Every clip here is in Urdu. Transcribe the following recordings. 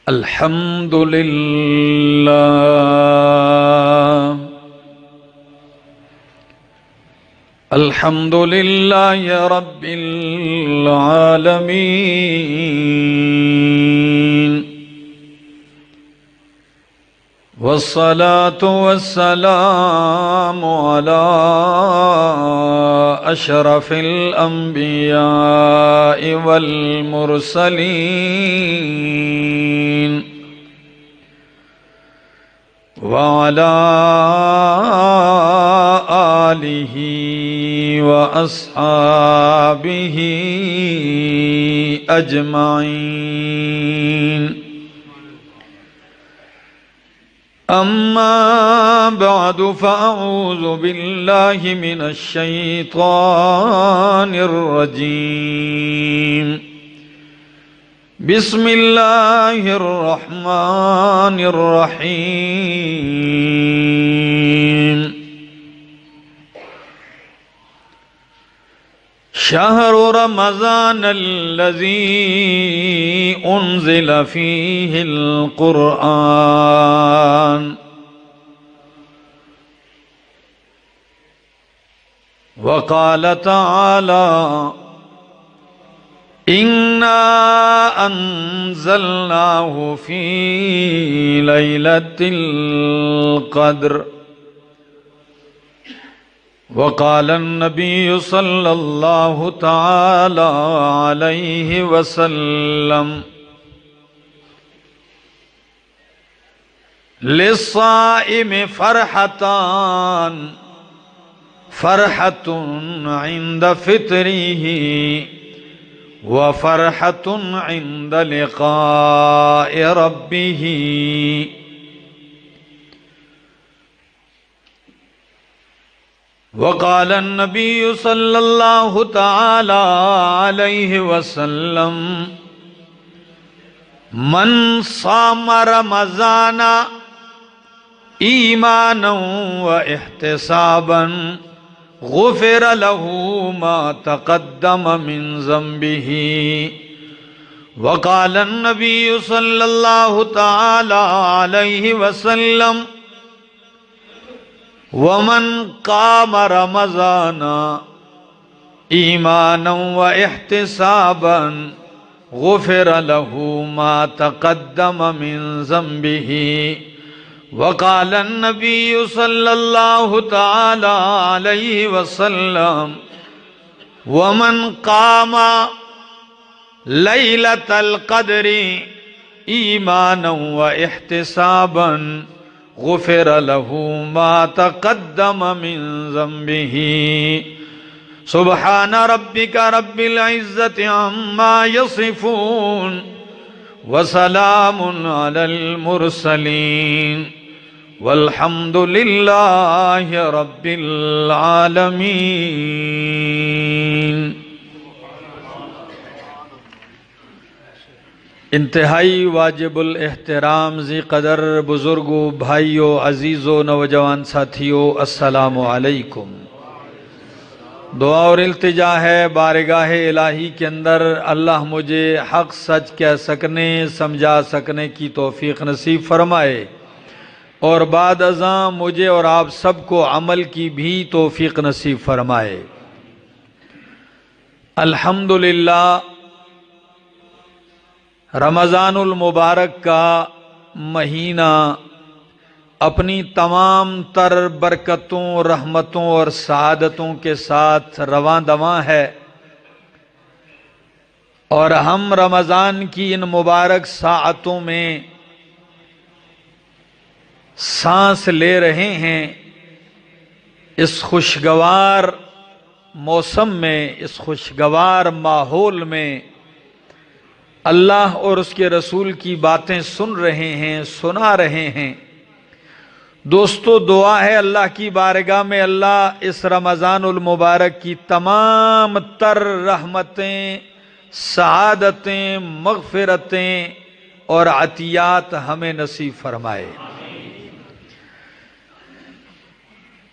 الحمد لله الحمد لله رب العالمين والصلاة والسلام على أشرف الأنبياء والمرسلين وعلى آله وأصحابه أجمعين أما بعد فأعوذ بالله من الشيطان الرجيم بسم الله الرحمن الرحيم شهر رمضان الذي أنزل فيه القرآن وقال تعالى إنا أنزلناه في ليلة القدر وقال النبي صلى الله تعالى عليه وسلم للصائم فرحتان فرحة عند فطره وفرحة عند لقاء ربه وقال النبي صلى الله تعالى عليه وسلم من صام رمضان إيمانا واحتسابا غفر له ما تقدم من ذنبه وقال النبي صلى الله تعالى عليه وسلم ومن قام رمضان إيمانا واحتسابا غفر له ما تقدم من ذنبه وقال النبي صلى الله تعالى عليه وسلم ومن قام ليلة القدر إيمانا واحتسابا غفر له ما تقدم من ذنبه سبحان ربك رب العزة عما يصفون وسلام على المرسلين والحمد لله رب العالمين۔ انتہائی واجب الاحترام ذی قدر بزرگوں، بھائیوں، عزیزوں، نوجوان ساتھیوں، السلام علیکم۔ دعا اور التجا ہے بارگاہ الہی کے اندر اللہ مجھے حق سچ کہہ سکنے، سمجھا سکنے کی توفیق نصیب فرمائے، اور بعد ازاں مجھے اور آپ سب کو عمل کی بھی توفیق نصیب فرمائے۔ الحمدللہ رمضان المبارک کا مہینہ اپنی تمام تر برکتوں، رحمتوں اور سعادتوں کے ساتھ رواں دواں ہے، اور ہم رمضان کی ان مبارک ساعتوں میں سانس لے رہے ہیں۔ اس خوشگوار موسم میں، اس خوشگوار ماحول میں اللہ اور اس کے رسول کی باتیں سن رہے ہیں، سنا رہے ہیں۔ دوستو، دعا ہے اللہ کی بارگاہ میں اللہ اس رمضان المبارک کی تمام تر رحمتیں، سعادتیں، مغفرتیں اور عطیات ہمیں نصیب فرمائے۔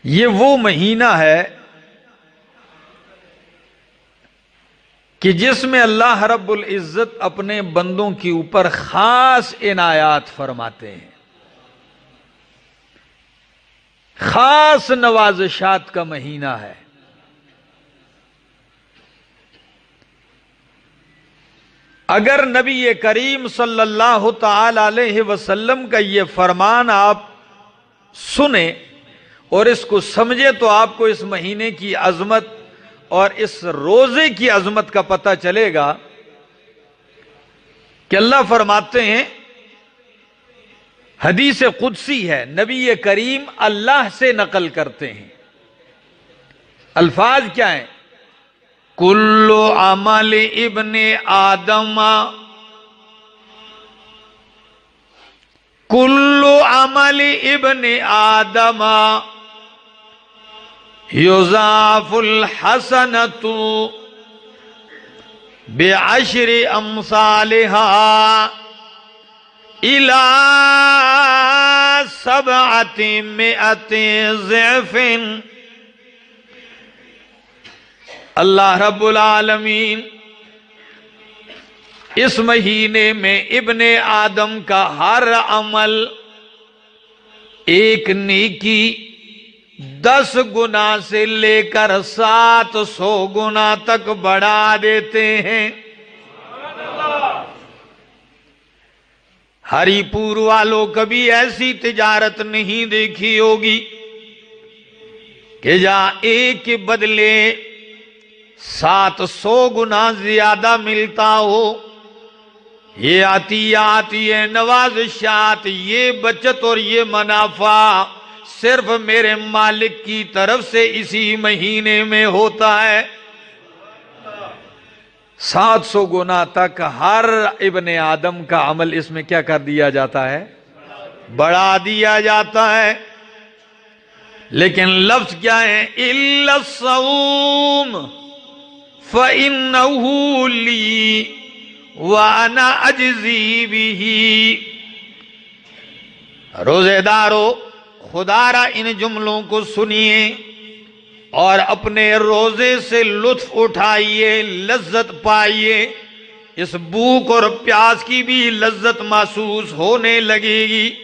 یہ وہ مہینہ ہے کہ جس میں اللہ رب العزت اپنے بندوں کے اوپر خاص عنایات فرماتے ہیں، خاص نوازشات کا مہینہ ہے۔ اگر نبی کریم صلی اللہ تعالی علیہ وسلم کا یہ فرمان آپ سنیں اور اس کو سمجھے تو آپ کو اس مہینے کی عظمت اور اس روزے کی عظمت کا پتہ چلے گا کہ اللہ فرماتے ہیں، حدیث قدسی ہے، نبی کریم اللہ سے نقل کرتے ہیں، الفاظ کیا ہیں؟ کل عمل ابن آدم، کل عمل ابن آدم یضاعف الحسنۃ بعشر امثالها الى 700 ضعف۔ اللہ رب العالمین اس مہینے میں ابن آدم کا ہر عمل ایک نیکی 10 گنا سے لے کر 700 گنا تک بڑھا دیتے ہیں۔ ہری پور والوں کبھی ایسی تجارت نہیں دیکھی ہوگی کہ جہاں ایک کے بدلے 700 گنا زیادہ ملتا ہو۔ یہ عطیات، یہ نوازشات، یہ بچت اور یہ منافع صرف میرے مالک کی طرف سے اسی مہینے میں ہوتا ہے۔ 700 گنا تک ہر ابن آدم کا عمل اس میں کیا کر دیا جاتا ہے؟ بڑھا دیا جاتا ہے۔ لیکن لفظ کیا ہے؟ الا الصوم فإنه لي وأنا أجزي به۔ روزے دارو، خدا را ان جملوں کو سنیے اور اپنے روزے سے لطف اٹھائیے، لذت پائیے۔ اس بھوک اور پیاس کی بھی لذت محسوس ہونے لگے گی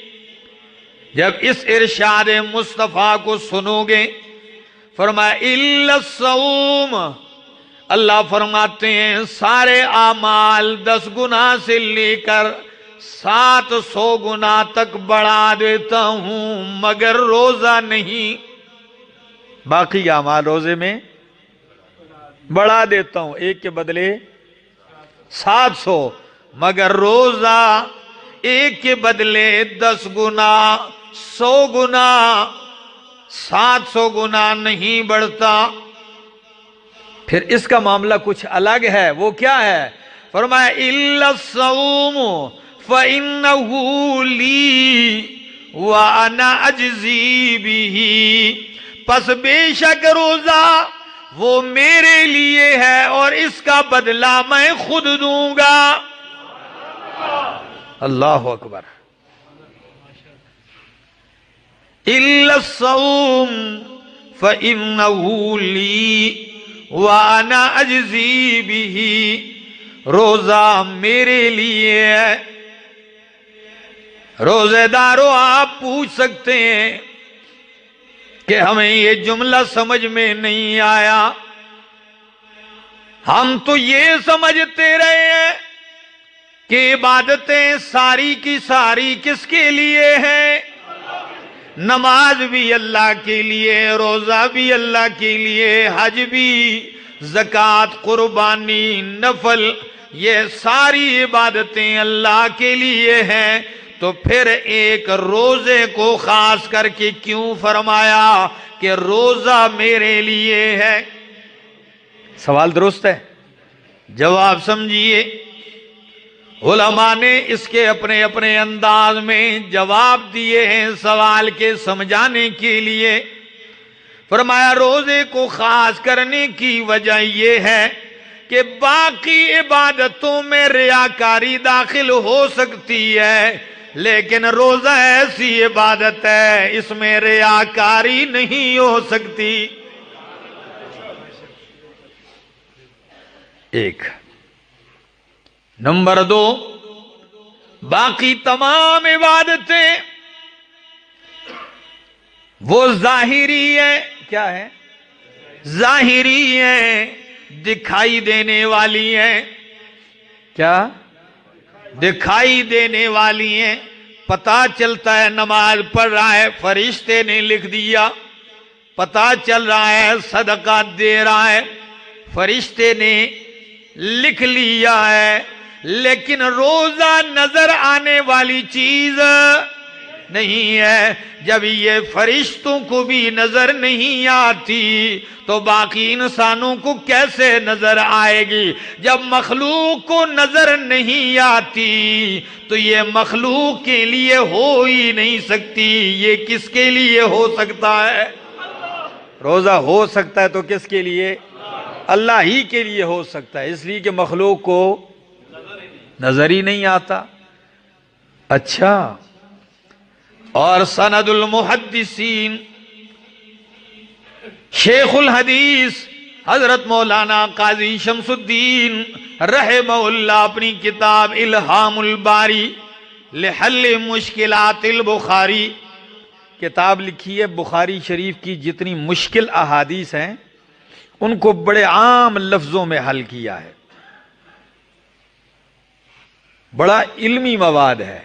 جب اس ارشاد مصطفیٰ کو سنو گے۔ فرمایا الا الصوم، اللہ فرماتے ہیں سارے اعمال 10 گنا سے لے کر 700 گنا تک بڑھا دیتا ہوں مگر روزہ نہیں۔ باقی اعمال روزے میں بڑھا دیتا ہوں، ایک کے بدلے 700، مگر روزہ ایک کے بدلے 10 گنا، 100 گنا، 700 گنا نہیں بڑھتا۔ پھر اس کا معاملہ کچھ الگ ہے، وہ کیا ہے؟ فرمایا الا الصوم فإنه لي وأنا أجزي به، پس بے شک روزہ وہ میرے لیے ہے اور اس کا بدلہ میں خود دوں گا۔ اللہ اکبر۔ الا الصوم فإنه لي وأنا أجزي به، روزہ میرے لیے ہے۔ روزے دارو، آپ پوچھ سکتے ہیں کہ ہمیں یہ جملہ سمجھ میں نہیں آیا، ہم تو یہ سمجھتے رہے ہیں کہ عبادتیں ساری کی ساری کس کے لیے ہیں؟ نماز بھی اللہ کے لیے، روزہ بھی اللہ کے لیے، حج بھی، زکوٰۃ، قربانی، نفل، یہ ساری عبادتیں اللہ کے لیے ہیں۔ تو پھر ایک روزے کو خاص کر کے کیوں فرمایا کہ روزہ میرے لیے ہے؟ سوال درست ہے، جواب سمجھیے۔ علماء نے اس کے اپنے اپنے انداز میں جواب دیے ہیں سوال کے سمجھانے کے لیے۔ فرمایا روزے کو خاص کرنے کی وجہ یہ ہے کہ باقی عبادتوں میں ریاکاری داخل ہو سکتی ہے، لیکن روزہ ایسی عبادت ہے اس میں ریاکاری نہیں ہو سکتی۔ ایک. نمبر 2، باقی تمام عبادتیں وہ ظاہری ہے. کیا ہے؟ ظاہری ہے، دکھائی دینے والی ہیں. کیا؟ دکھائی دینے والی ہیں. پتہ چلتا ہے نماز پڑھ رہا ہے، فرشتے نے لکھ دیا. پتہ چل رہا ہے صدقہ دے رہا ہے، فرشتے نے لکھ لیا ہے. لیکن روزہ نظر آنے والی چیز نہیں ہے. جب یہ فرشتوں کو بھی نظر نہیں آتی تو باقی انسانوں کو کیسے نظر آئے گی؟ جب مخلوق کو نظر نہیں آتی تو یہ مخلوق کے لیے ہو ہی نہیں سکتی. یہ کس کے لیے ہو سکتا ہے؟ روزہ ہو سکتا ہے تو کس کے لیے؟ اللہ ہی کے لیے ہو سکتا ہے، اس لیے کہ مخلوق کو نظر ہی نہیں آتا. اچھا، اور سند المحدثین شیخ الحدیث حضرت مولانا قاضی شمس الدین رحمہ اللہ اپنی کتاب الہام الباری لحل مشکلات البخاری کتاب لکھی ہے. بخاری شریف کی جتنی مشکل احادیث ہیں ان کو بڑے عام لفظوں میں حل کیا ہے. بڑا علمی مواد ہے.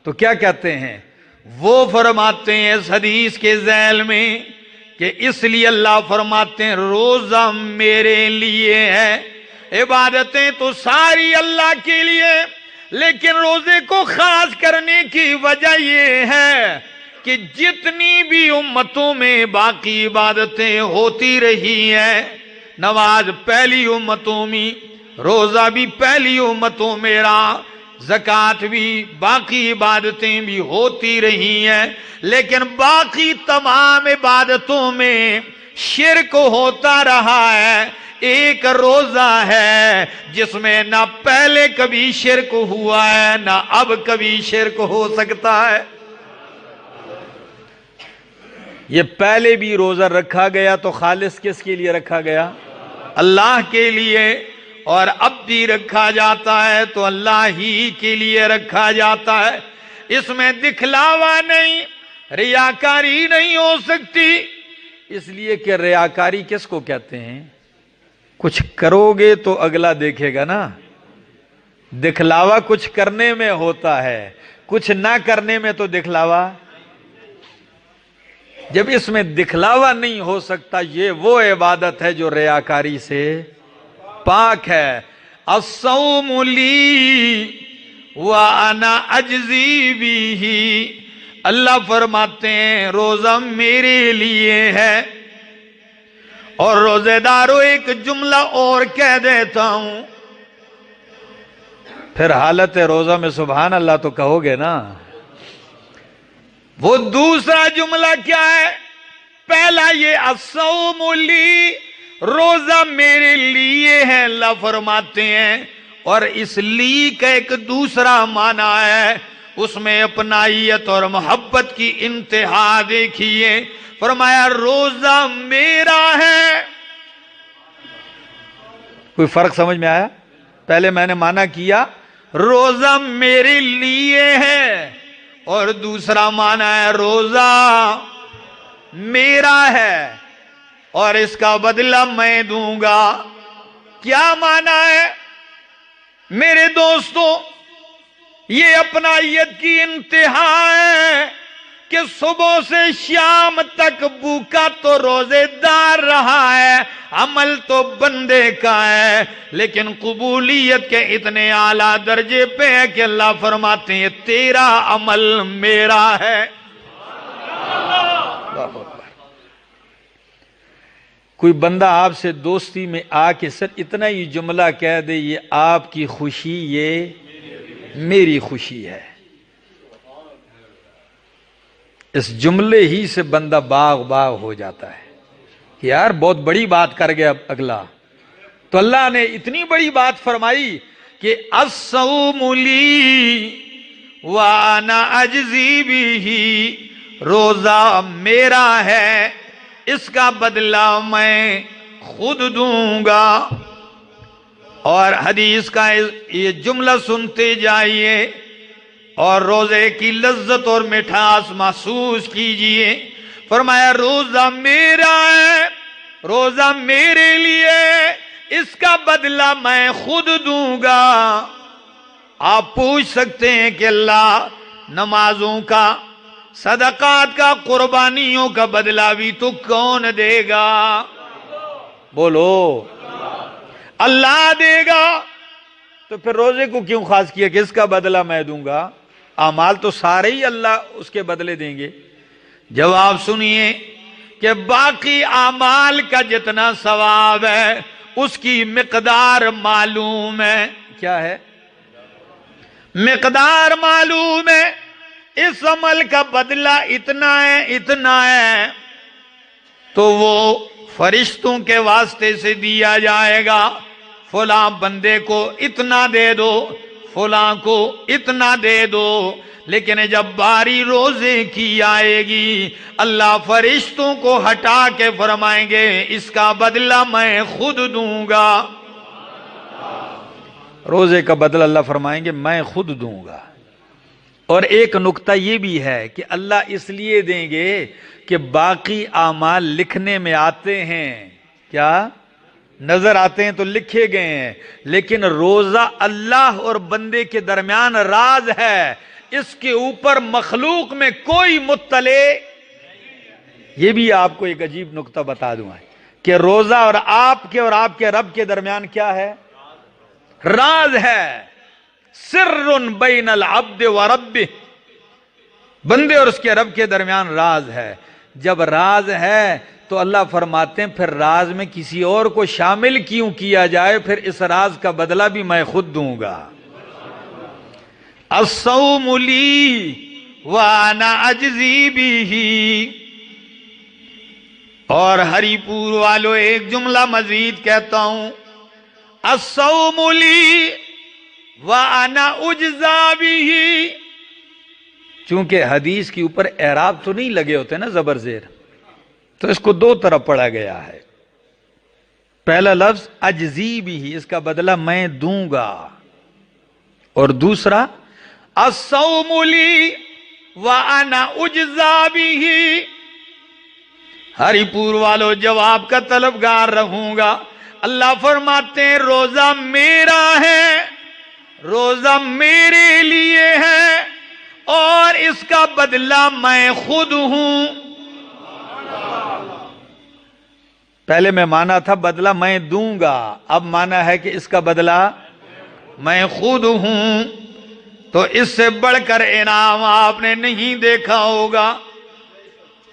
تو کیا کہتے ہیں وہ؟ فرماتے ہیں اس حدیث کے ذیل میں کہ اس لیے اللہ فرماتے ہیں روزہ میرے لیے ہے. عبادتیں تو ساری اللہ کے لیے، لیکن روزے کو خاص کرنے کی وجہ یہ ہے کہ جتنی بھی امتوں میں باقی عبادتیں ہوتی رہی ہیں، نماز پہلی امتوں میں، روزہ بھی پہلی امتوں میں رہا، زکوٰۃ بھی، باقی عبادتیں بھی ہوتی رہی ہیں، لیکن باقی تمام عبادتوں میں شرک ہوتا رہا ہے. ایک روزہ ہے جس میں نہ پہلے کبھی شرک ہوا ہے نہ اب کبھی شرک ہو سکتا ہے. یہ پہلے بھی روزہ رکھا گیا تو خالص کس کے لیے رکھا گیا؟ اللہ کے لیے. اور اب بھی رکھا جاتا ہے تو اللہ ہی کے لیے رکھا جاتا ہے. اس میں دکھلاوا نہیں، ریاکاری نہیں ہو سکتی. اس لیے کہ ریاکاری کس کو کہتے ہیں؟ کچھ کرو گے تو اگلا دیکھے گا نا. دکھلاوا کچھ کرنے میں ہوتا ہے، کچھ نہ کرنے میں تو دکھلاوا. جب اس میں دکھلاوا نہیں ہو سکتا، یہ وہ عبادت ہے جو ریاکاری سے پاک ہے. الصوم لی وانا اجزی بہ. اللہ فرماتے ہیں روزہ میرے لیے ہے. اور روزے داروں ایک جملہ اور کہہ دیتا ہوں، پھر حالت روزہ میں سبحان اللہ تو کہو گے نا. وہ دوسرا جملہ کیا ہے؟ پہلا یہ الصوم لی، روزہ میرے لیے ہے اللہ فرماتے ہیں. اور اس لی کا ایک دوسرا معنی ہے، اس میں اپنائیت اور محبت کی انتہا دیکھیے. فرمایا روزہ میرا ہے. کوئی فرق سمجھ میں آیا؟ پہلے میں نے معنی کیا روزہ میرے لیے ہے، اور دوسرا معنی ہے روزہ میرا ہے اور اس کا بدلہ میں دوں گا. کیا معنی ہے میرے دوستو؟ یہ اپنائیت کی انتہا ہے کہ صبح سے شام تک بھوکا تو روزے دار رہا ہے، عمل تو بندے کا ہے، لیکن قبولیت کے اتنے اعلیٰ درجے پہ ہے کہ اللہ فرماتے ہیں تیرا عمل میرا ہے. کوئی بندہ آپ سے دوستی میں آ کے صرف اتنا ہی جملہ کہہ دے یہ آپ کی خوشی، یہ میری خوشی ہے، اس جملے ہی سے بندہ باغ باغ ہو جاتا ہے کہ یار بہت بڑی بات کر گیا اگلا. تو اللہ نے اتنی بڑی بات فرمائی کہ الصوم لی وانا اجزی بہ، روزہ میرا ہے، اس کا بدلہ میں خود دوں گا. اور حدیث کا یہ جملہ سنتے جائیے اور روزے کی لذت اور مٹھاس محسوس کیجئے. فرمایا روزہ میرا ہے، روزہ میرے لیے، اس کا بدلہ میں خود دوں گا. آپ پوچھ سکتے ہیں کہ اللہ نمازوں کا، صدقات کا، قربانیوں کا بدلہ بھی تو کون دے گا؟ بولو اللہ دے گا. تو پھر روزے کو کیوں خاص کیا کہ اس کا بدلہ میں دوں گا؟ اعمال تو سارے ہی اللہ اس کے بدلے دیں گے. جواب سنیے کہ باقی اعمال کا جتنا ثواب ہے اس کی مقدار معلوم ہے. کیا ہے؟ مقدار معلوم ہے. اس عمل کا بدلہ اتنا ہے، اتنا ہے، تو وہ فرشتوں کے واسطے سے دیا جائے گا. فلاں بندے کو اتنا دے دو، فلاں کو اتنا دے دو. لیکن جب باری روزے کی آئے گی اللہ فرشتوں کو ہٹا کے فرمائیں گے اس کا بدلہ میں خود دوں گا. روزے کا بدلہ اللہ فرمائیں گے میں خود دوں گا. اور ایک نکتہ یہ بھی ہے کہ اللہ اس لیے دیں گے کہ باقی اعمال لکھنے میں آتے ہیں. کیا نظر آتے ہیں تو لکھے گئے ہیں، لیکن روزہ اللہ اور بندے کے درمیان راز ہے. اس کے اوپر مخلوق میں کوئی مطلع. یہ بھی آپ کو ایک عجیب نکتہ بتا دوں کہ روزہ اور آپ کے رب کے درمیان کیا ہے؟ راز ہے. سر بین العبد و ربہ، بندے اور اس کے رب کے درمیان راز ہے. جب راز ہے تو اللہ فرماتے ہیں پھر راز میں کسی اور کو شامل کیوں کیا جائے، پھر اس راز کا بدلہ بھی میں خود دوں گا. الصوم لی وانا اجزی بہ. اور ہری پور والو ایک جملہ مزید کہتا ہوں، الصوم لی وانا اجزا بہ. چونکہ حدیث کے اوپر اعراب تو نہیں لگے ہوتے نا زبر زیر، تو اس کو دو طرف پڑھا گیا ہے. پہلا لفظ اجزی بہ، اس کا بدلہ میں دوں گا، اور دوسرا الصوم لی وانا اجزا بہ. ہری پور والو جواب کا طلبگار رہوں گا. اللہ فرماتے ہیں روزہ میرا ہے، روزہ میرے لیے ہے، اور اس کا بدلہ میں خود ہوں. پہلے میں مانا تھا بدلہ میں دوں گا، اب مانا ہے کہ اس کا بدلہ میں خود ہوں. تو اس سے بڑھ کر انعام آپ نے نہیں دیکھا ہوگا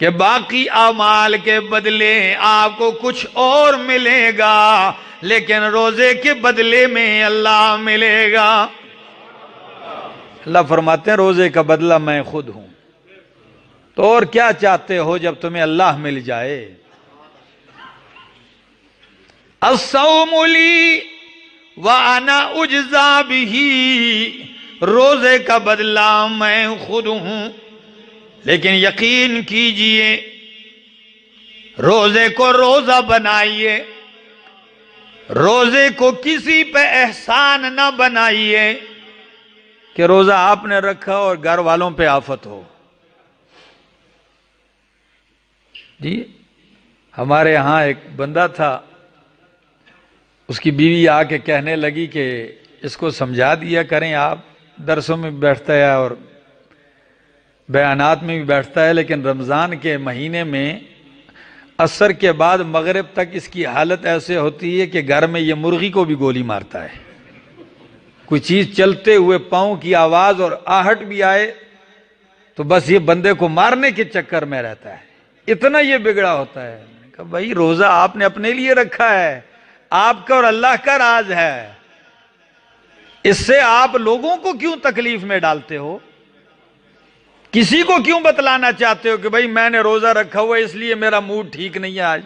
کہ باقی اعمال کے بدلے آپ کو کچھ اور ملے گا، لیکن روزے کے بدلے میں اللہ ملے گا. اللہ فرماتے ہیں روزے کا بدلہ میں خود ہوں. تو اور کیا چاہتے ہو جب تمہیں اللہ مل جائے. الصوم لی وانا اجزا بہ، روزے کا بدلہ میں خود ہوں. لیکن یقین کیجئے روزے کو روزہ بنائیے، روزے کو کسی پہ احسان نہ بنائیے کہ روزہ آپ نے رکھا اور گھر والوں پہ آفت ہو. جی ہمارے ہاں ایک بندہ تھا، اس کی بیوی آ کے کہنے لگی کہ اس کو سمجھا دیا کریں، آپ درسوں میں بیٹھتا ہے اور بیانات میں بھی بیٹھتا ہے، لیکن رمضان کے مہینے میں عصر کے بعد مغرب تک اس کی حالت ایسے ہوتی ہے کہ گھر میں یہ مرغی کو بھی گولی مارتا ہے. کوئی چیز چلتے ہوئے پاؤں کی آواز اور آہٹ بھی آئے تو بس یہ بندے کو مارنے کے چکر میں رہتا ہے. اتنا یہ بگڑا ہوتا ہے. میں نے کہا بھائی روزہ آپ نے اپنے لیے رکھا ہے، آپ کا اور اللہ کا راز ہے، اس سے آپ لوگوں کو کیوں تکلیف میں ڈالتے ہو؟ کسی کو کیوں بتلانا چاہتے ہو کہ بھائی میں نے روزہ رکھا ہوا اس لیے میرا موڈ ٹھیک نہیں ہے آج؟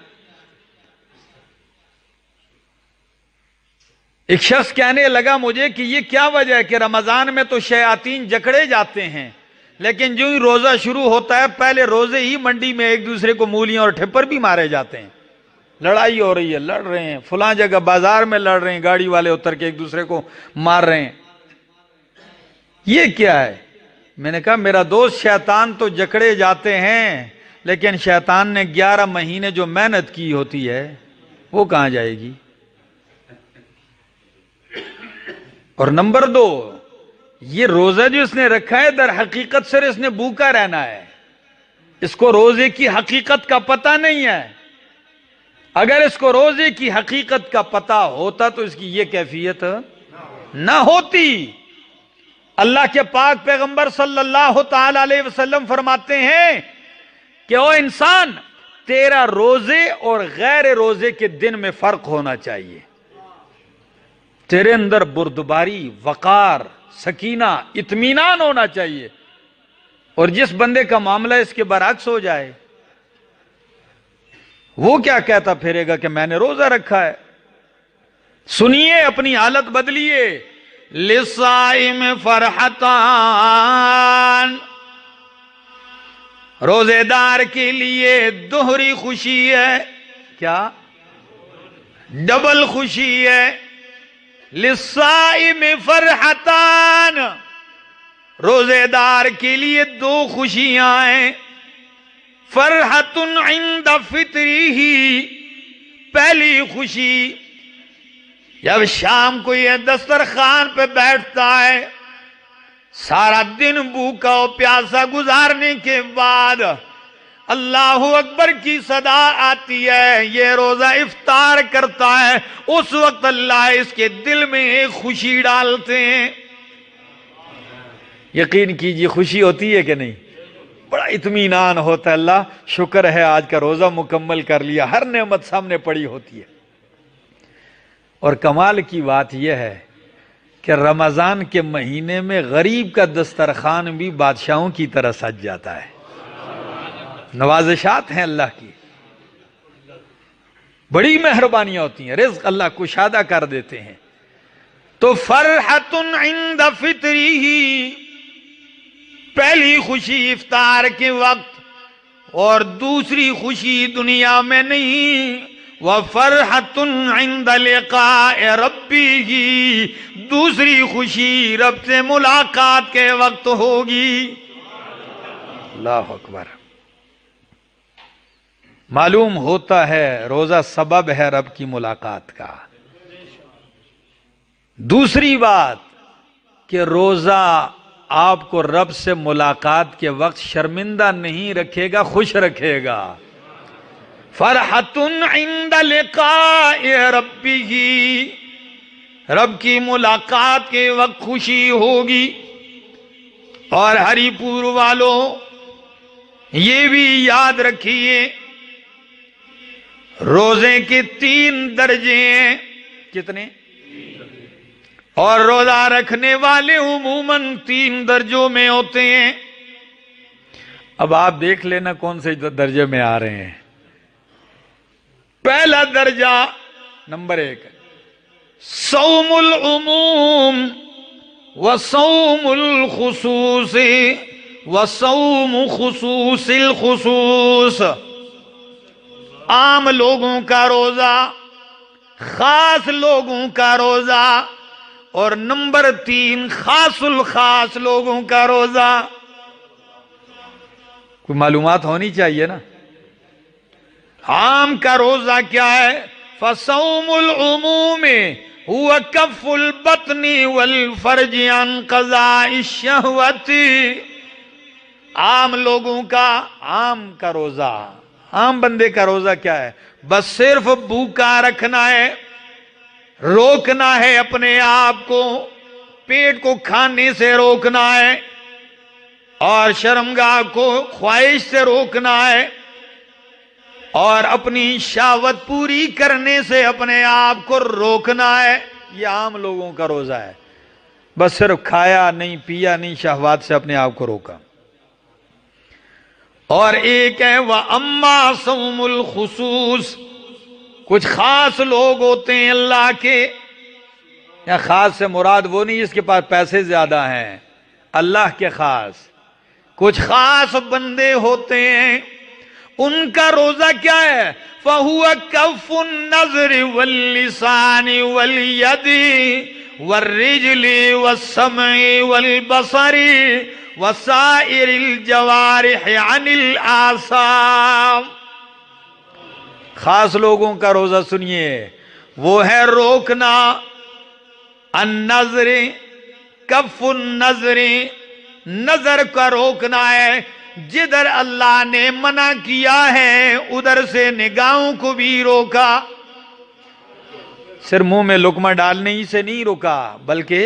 ایک شخص کہنے لگا مجھے کہ یہ کیا وجہ ہے کہ رمضان میں تو شیاطین جکڑے جاتے ہیں، لیکن جو ہی روزہ شروع ہوتا ہے پہلے روزے ہی منڈی میں ایک دوسرے کو مولیاں اور ٹھپر بھی مارے جاتے ہیں. لڑائی ہو رہی ہے، لڑ رہے ہیں، فلاں جگہ بازار میں لڑ رہے ہیں، گاڑی والے اتر کے ایک دوسرے کو مار رہے ہیں، یہ کیا ہے؟ میں نے کہا میرا دوست شیطان تو جکڑے جاتے ہیں، لیکن شیطان نے 11 مہینے جو محنت کی ہوتی ہے وہ کہاں جائے گی؟ اور نمبر 2، یہ روزہ جو اس نے رکھا ہے در حقیقت صرف اس نے بھوکا رہنا ہے، اس کو روزے کی حقیقت کا پتہ نہیں ہے۔ اگر اس کو روزے کی حقیقت کا پتہ ہوتا تو اس کی یہ کیفیت نہ ہوتی۔ اللہ کے پاک پیغمبر صلی اللہ تعالی علیہ وسلم فرماتے ہیں کہ او انسان، تیرا روزے اور غیر روزے کے دن میں فرق ہونا چاہیے، تیرے اندر بردباری، وقار، سکینہ، اطمینان ہونا چاہیے، اور جس بندے کا معاملہ اس کے برعکس ہو جائے وہ کیا کہتا پھرے گا کہ میں نے روزہ رکھا ہے؟ سنیے، اپنی حالت بدلیے۔ لِلصَّائِمِ فَرْحَتَانِ، روزے دار کے لیے دوہری خوشی ہے، کیا؟ ڈبل خوشی ہے۔ لِلصَّائِمِ فَرْحَتَانِ، روزے دار کے لیے 2 خوشیاں ہیں۔ فرحۃ عند فطرہ، پہلی خوشی جب شام کو یہ دسترخوان پہ بیٹھتا ہے، سارا دن بھوکا و پیاسا گزارنے کے بعد اللہ اکبر کی صدا آتی ہے، یہ روزہ افطار کرتا ہے، اس وقت اللہ اس کے دل میں ایک خوشی ڈالتے ہیں۔ یقین کیجیے خوشی ہوتی ہے کہ نہیں؟ بڑا اطمینان ہوتا ہے، اللہ شکر ہے آج کا روزہ مکمل کر لیا، ہر نعمت سامنے پڑی ہوتی ہے۔ اور کمال کی بات یہ ہے کہ رمضان کے مہینے میں غریب کا دسترخوان بھی بادشاہوں کی طرح سج جاتا ہے، نوازشات ہیں اللہ کی، بڑی مہربانیاں ہوتی ہیں، رزق اللہ کشادہ کر دیتے ہیں۔ تو فرحۃ عند فطرہ، پہلی خوشی افطار کے وقت، اور دوسری خوشی دنیا میں نہیں۔ وَفَرْحَةٌ عِنْدَ لِقَاءِ رَبِّهِ، دوسری خوشی رب سے ملاقات کے وقت ہوگی۔ اللہ اکبر۔ معلوم ہوتا ہے روزہ سبب ہے رب کی ملاقات کا۔ دوسری بات کہ روزہ آپ کو رب سے ملاقات کے وقت شرمندہ نہیں رکھے گا، خوش رکھے گا۔ فرحۃ عند لقاء ربہ، رب کی ملاقات کے وقت خوشی ہوگی۔ اور ہری پور والوں یہ بھی یاد رکھیے، روزے کے 3 درجے ہیں، کتنے؟ اور روزہ رکھنے والے عموماً 3 درجوں میں ہوتے ہیں۔ اب آپ دیکھ لینا کون سے درجے میں آ رہے ہیں۔ پہلا درجہ نمبر 1، صوم العموم وصوم الخصوص وصوم خصوص الخصوص، عام لوگوں کا روزہ، خاص لوگوں کا روزہ، اور نمبر 3 خاص الخاص لوگوں کا روزہ۔ کوئی معلومات ہونی چاہیے نا۔ عام کا روزہ کیا ہے؟ فصوم العموم هو کف البطن والفرج عن قضاء الشہوت، عام لوگوں کا، عام کا روزہ، عام بندے کا روزہ کیا ہے؟ بس صرف بھوکا رکھنا ہے، روکنا ہے اپنے آپ کو، پیٹ کو کھانے سے روکنا ہے، اور شرمگاہ کو خواہش سے روکنا ہے، اور اپنی شہوت پوری کرنے سے اپنے آپ کو روکنا ہے۔ یہ عام لوگوں کا روزہ ہے، بس صرف کھایا نہیں، پیا نہیں، شہوات سے اپنے آپ کو روکا۔ اور ایک ہے وَأَمَّا صَوْمُ الْخُصُوصِ، کچھ خاص لوگ ہوتے ہیں اللہ کے، یا خاص سے مراد وہ نہیں جس کے پاس پیسے زیادہ ہیں، اللہ کے خاص کچھ خاص بندے ہوتے ہیں، ان کا روزہ کیا ہے؟ فَهُوَ كَفُّ النَّظْرِ وَاللِّسَانِ وَالْيَدِ وَالرِّجْلِ وَالسَّمْعِ وَالْبَصَرِ وَسَائِرِ الْجَوَارِحِ عَنِ الْآثَامِ۔ خاص لوگوں کا روزہ سنیے، وہ ہے روکنا النظر، کف النظر، نظر کا روکنا ہے، جدھر اللہ نے منع کیا ہے ادھر سے نگاہوں کو بھی روکا۔ صرف منہ میں لقمہ ڈالنے ہی سے نہیں روکا، بلکہ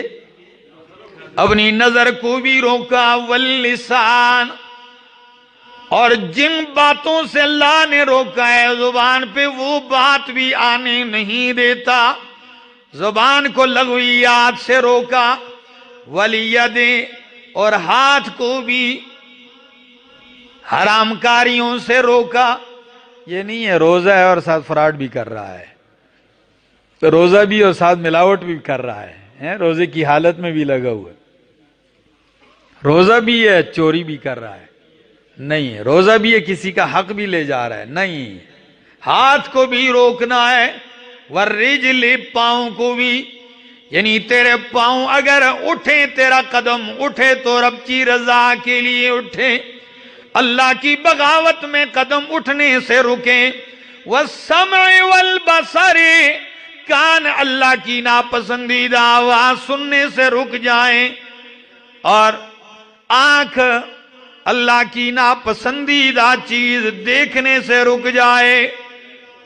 اپنی نظر کو بھی روکا، واللسان، اور جن باتوں سے اللہ نے روکا ہے زبان پہ وہ بات بھی آنے نہیں دیتا، زبان کو لغویات سے روکا، والید، اور ہاتھ کو بھی حرام کاریوں سے روکا۔ یہ نہیں ہے روزہ ہے اور ساتھ فراڈ بھی کر رہا ہے، تو روزہ بھی اور ساتھ ملاوٹ بھی کر رہا ہے، روزے کی حالت میں بھی لگا ہوا ہے، روزہ بھی ہے چوری بھی کر رہا ہے، نہیں ہے روزہ بھی ہے کسی کا حق بھی لے جا رہا ہے، نہیں، ہاتھ کو بھی روکنا ہے، والرجل، پاؤں کو بھی، یعنی تیرے پاؤں اگر اٹھیں، تیرا قدم اٹھے تو رب کی رضا کے لیے اٹھے، اللہ کی بغاوت میں قدم اٹھنے سے رکیں، والسمع والبصر، کان اللہ کی ناپسندیدہ آواز سننے سے رک جائیں، اور آنکھ اللہ کی ناپسندیدہ چیز دیکھنے سے رک جائے،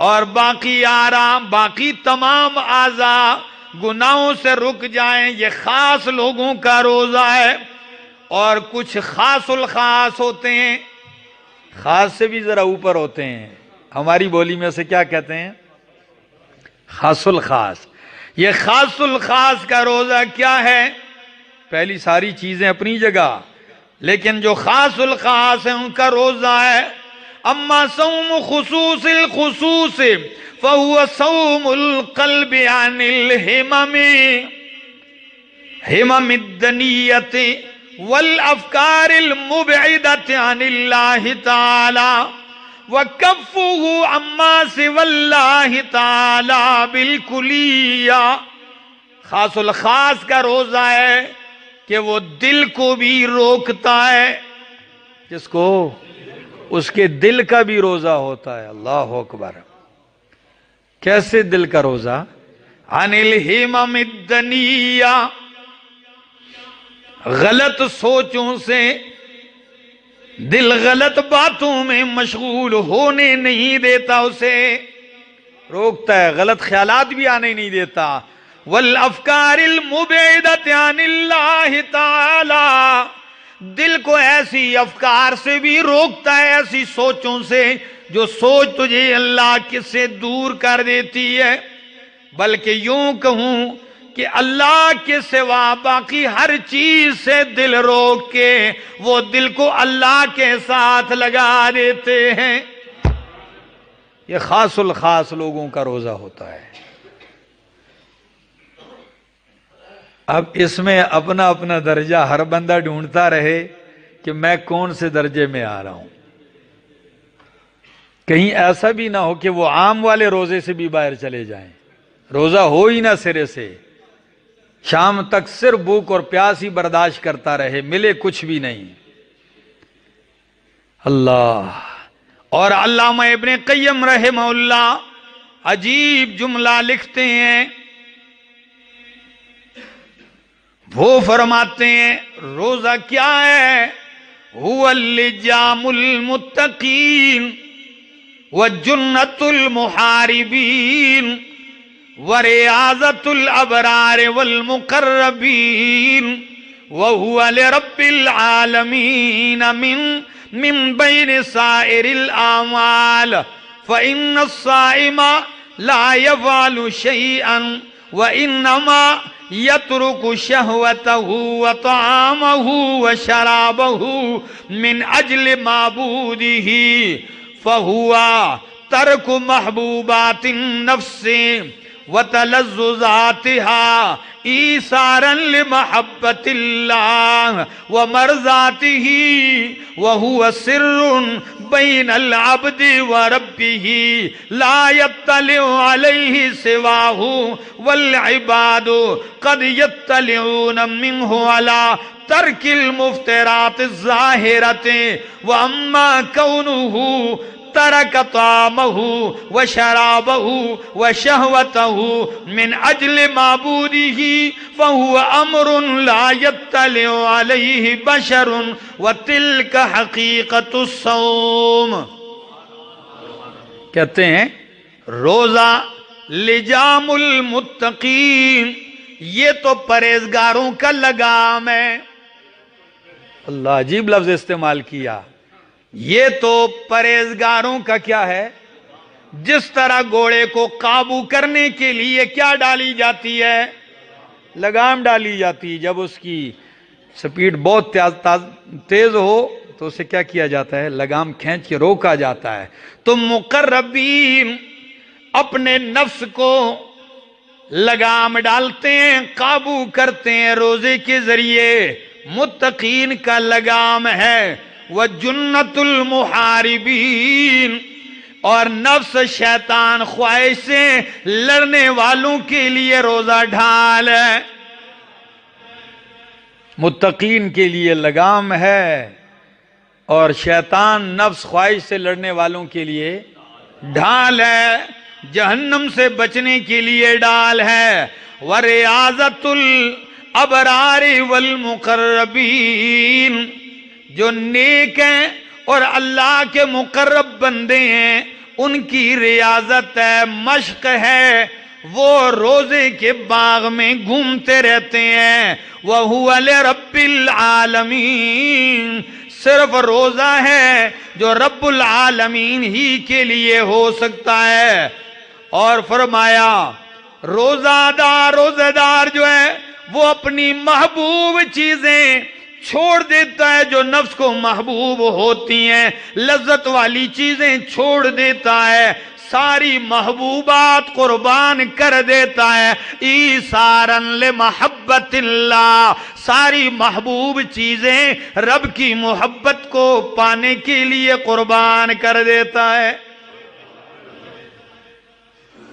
اور باقی آرام، باقی تمام اعضاء گناہوں سے رک جائیں۔ یہ خاص لوگوں کا روزہ ہے، اور کچھ خاص الخاص ہوتے ہیں، خاص سے بھی ذرا اوپر ہوتے ہیں، ہماری بولی میں سے کیا کہتے ہیں؟ خاص الخاص۔ یہ خاص الخاص کا روزہ کیا ہے؟ پہلی ساری چیزیں اپنی جگہ، لیکن جو خاص الخاص ہیں ان کا روزہ ہے، اما صوم خصوص الخصوص فهو صوم القلب عن الہمم، ہمم الدنیت والافکار المبعدت عن اللہ تعالی، وکفہ عما سوى اللہ تعالی بالکلیہ۔ خاص الخاص کا روزہ ہے کہ وہ دل کو بھی روکتا ہے، جس کو؟ اس کے دل کا بھی روزہ ہوتا ہے، اللہ اکبر۔ کیسے دل کا روزہ؟ عن الہمم الدنیہ، غلط سوچوں سے دل غلط باتوں میں مشغول ہونے نہیں دیتا، اسے روکتا ہے، غلط خیالات بھی آنے نہیں دیتا، والافکار المبعدۃ عن اللہ تعالی، دل کو ایسی افکار سے بھی روکتا ہے، ایسی سوچوں سے جو سوچ تجھے اللہ سے دور کر دیتی ہے، بلکہ یوں کہوں کہ اللہ کے سوا باقی ہر چیز سے دل روک کے وہ دل کو اللہ کے ساتھ لگا دیتے ہیں۔ یہ خاص الخاص لوگوں کا روزہ ہوتا ہے۔ اب اس میں اپنا اپنا درجہ ہر بندہ ڈھونڈتا رہے کہ میں کون سے درجے میں آ رہا ہوں، کہیں ایسا بھی نہ ہو کہ وہ عام والے روزے سے بھی باہر چلے جائیں، روزہ ہو ہی نہ سرے سے، شام تک صرف بھوک اور پیاس ہی برداشت کرتا رہے، ملے کچھ بھی نہیں۔ اللہ، اور علامہ ابن قیم رحمہ اللہ عجیب جملہ لکھتے ہیں، وہ فرماتے ہیں روزہ کیا ہے؟ هو اللجام المتقین وجنت المحاربین وریاضت الابرار والمقربین وهو لرب العالمین من بین سائر الاعمال فإن الصائم لا يفعل شيئا وإنما يترك شهوته وطعامه وشرابه من أجل معبوده فهو ترك محبوبات النفس وتلذذاتها ایثارا لمحبت اللہ ومرضاته وهو سر بین العبد وربه لا يطلع علیہ سواہ والعباد قد يطلعون منہ علی ترک المفترات الظاہرات واما کونہ ترک طعامہ وشرابہ وشہوتہ من اجل معبودہ فہو امر لا یطلع علیہ بشر وتلک حقیقت الصوم. کہتے ہیں روزہ لجام المتقین، یہ تو پرہیزگاروں کا لگام ہے. اللہ عجیب لفظ استعمال کیا. یہ تو پرہیزگاروں کا کیا ہے؟ جس طرح گھوڑے کو قابو کرنے کے لیے کیا ڈالی جاتی ہے؟ لگام ڈالی جاتی ہے. جب اس کی سپیڈ بہت تیز ہو تو اسے کیا کیا جاتا ہے؟ لگام کھینچ کے روکا جاتا ہے. تو مقربین اپنے نفس کو لگام ڈالتے ہیں، قابو کرتے ہیں روزے کے ذریعے. متقین کا لگام ہے وَجُنَّةُ الْمُحَارِبِينَ، اور نفس شیطان خواہش سے لڑنے والوں کے لیے روزہ ڈھال ہے. متقین کے لیے لگام ہے اور شیطان نفس خواہش سے لڑنے والوں کے لیے ڈھال ہے. جہنم سے بچنے کے لیے ڈال ہے. وَرِعَازَةُ الْأَبْرَارِ وَالْمُقَرَّبِينَ، جو نیک ہیں اور اللہ کے مقرب بندے ہیں ان کی ریاضت ہے، مشق ہے. وہ روزے کے باغ میں گھومتے رہتے ہیں. وَهُوَ لِرَبِّ الْعَالَمِينَ، صرف روزہ ہے جو رب العالمین ہی کے لیے ہو سکتا ہے. اور فرمایا روزہ دار جو ہے وہ اپنی محبوب چیزیں چھوڑ دیتا ہے جو نفس کو محبوب ہوتی ہیں، لذت والی چیزیں چھوڑ دیتا ہے، ساری محبوبات قربان کر دیتا ہے. ایثارا لمحبت اللہ، ساری محبوب چیزیں رب کی محبت کو پانے کے لیے قربان کر دیتا ہے.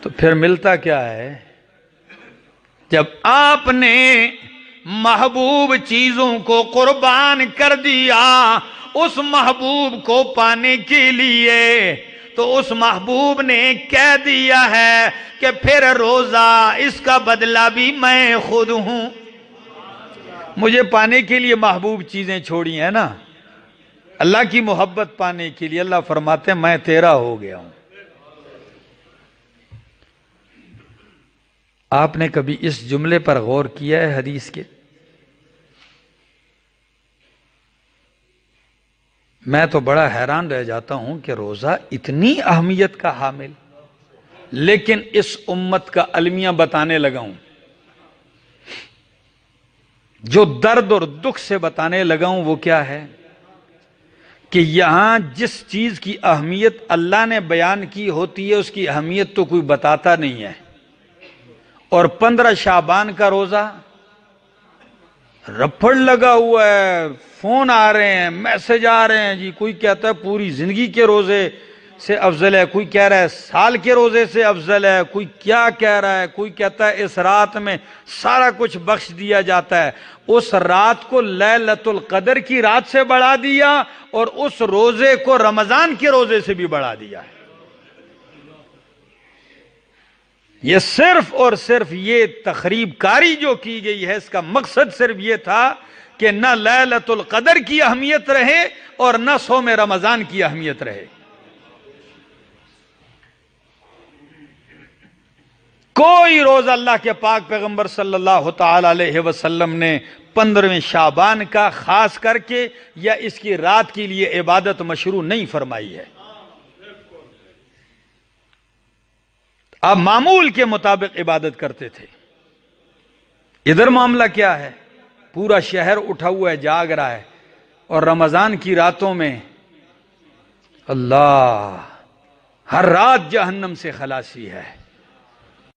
تو پھر ملتا کیا ہے؟ جب آپ نے محبوب چیزوں کو قربان کر دیا اس محبوب کو پانے کے لیے، تو اس محبوب نے کہہ دیا ہے کہ پھر روزہ اس کا بدلہ بھی میں خود ہوں. مجھے پانے کے لیے محبوب چیزیں چھوڑی ہیں نا، اللہ کی محبت پانے کے لیے. اللہ فرماتے ہیں میں تیرا ہو گیا ہوں. آپ نے کبھی اس جملے پر غور کیا ہے حدیث کے؟ میں تو بڑا حیران رہ جاتا ہوں کہ روزہ اتنی اہمیت کا حامل، لیکن اس امت کا المیہ بتانے لگا ہوں، جو درد اور دکھ سے بتانے لگا ہوں وہ کیا ہے کہ یہاں جس چیز کی اہمیت اللہ نے بیان کی ہوتی ہے اس کی اہمیت تو کوئی بتاتا نہیں ہے. اور 15 شعبان کا روزہ رپڑ لگا ہوا ہے، فون آ رہے ہیں، میسج آ رہے ہیں، جی کوئی کہتا ہے پوری زندگی کے روزے سے افضل ہے، کوئی کہہ رہا ہے سال کے روزے سے افضل ہے، کوئی کیا کہہ رہا ہے، کوئی کہتا ہے اس رات میں سارا کچھ بخش دیا جاتا ہے. اس رات کو لیلۃ القدر کی رات سے بڑھا دیا اور اس روزے کو رمضان کے روزے سے بھی بڑھا دیا ہے. یہ صرف اور صرف یہ تخریب کاری جو کی گئی ہے، اس کا مقصد صرف یہ تھا کہ نہ لیلۃ القدر کی اہمیت رہے اور نہ صوم رمضان کی اہمیت رہے. کوئی روزہ اللہ کے پاک پیغمبر صلی اللہ تعالی علیہ وسلم نے 15ویں شعبان کا خاص کر کے یا اس کی رات کے لیے عبادت مشروع نہیں فرمائی ہے. آپ معمول کے مطابق عبادت کرتے تھے. ادھر معاملہ کیا ہے؟ پورا شہر اٹھا ہوا ہے، جاگ رہا ہے، اور رمضان کی راتوں میں اللہ ہر رات جہنم سے خلاصی ہے.